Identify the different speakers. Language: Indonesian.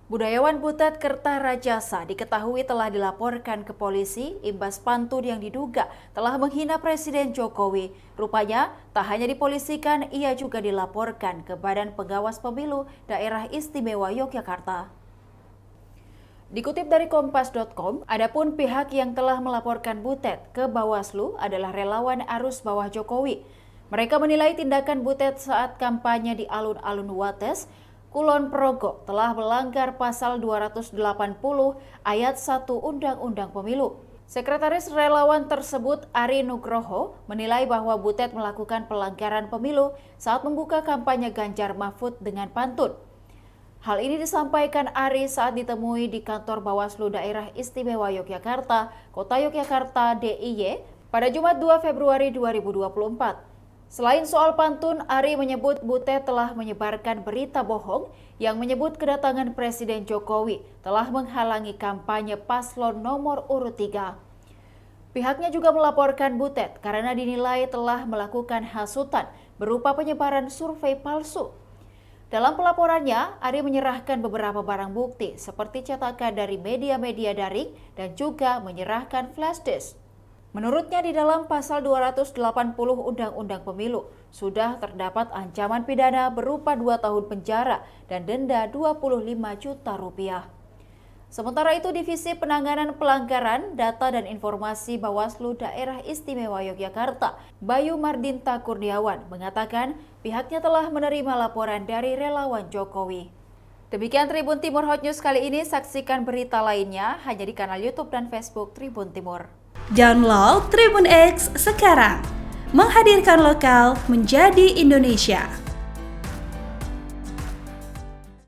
Speaker 1: Budayawan Butet Kertarajasa diketahui telah dilaporkan ke polisi imbas pantun yang diduga telah menghina Presiden Jokowi. Rupanya, tak hanya dipolisikan, ia juga dilaporkan ke Badan Pengawas Pemilu Daerah Istimewa Yogyakarta. Dikutip dari Kompas.com, adapun pihak yang telah melaporkan Butet ke Bawaslu adalah relawan arus bawah Jokowi. Mereka menilai tindakan Butet saat kampanye di alun-alun Wates, Kulon Progo telah melanggar pasal 280 ayat 1 Undang-Undang Pemilu. Sekretaris relawan tersebut, Ari Nugroho, menilai bahwa Butet melakukan pelanggaran pemilu saat membuka kampanye Ganjar Mahfud dengan pantun. Hal ini disampaikan Ari saat ditemui di kantor Bawaslu Daerah Istimewa Yogyakarta, Kota Yogyakarta DIY, pada Jumat 2 Februari 2024. Selain soal pantun, Ari menyebut Butet telah menyebarkan berita bohong yang menyebut kedatangan Presiden Jokowi telah menghalangi kampanye paslon nomor urut 3. Pihaknya juga melaporkan Butet karena dinilai telah melakukan hasutan berupa penyebaran survei palsu. Dalam pelaporannya, Ari menyerahkan beberapa barang bukti seperti cetakan dari media-media daring dan juga menyerahkan flash disk. Menurutnya di dalam pasal 280 Undang-Undang Pemilu sudah terdapat ancaman pidana berupa 2 tahun penjara dan denda 25 juta rupiah. Sementara itu, Divisi Penanganan Pelanggaran Data dan Informasi Bawaslu Daerah Istimewa Yogyakarta, Bayu Mardinta Kurniawan, mengatakan pihaknya telah menerima laporan dari relawan Jokowi. Demikian Tribun Timur Hot News kali ini, saksikan berita lainnya hanya di kanal YouTube dan Facebook Tribun Timur.
Speaker 2: Download Tribun X sekarang, menghadirkan lokal menjadi Indonesia.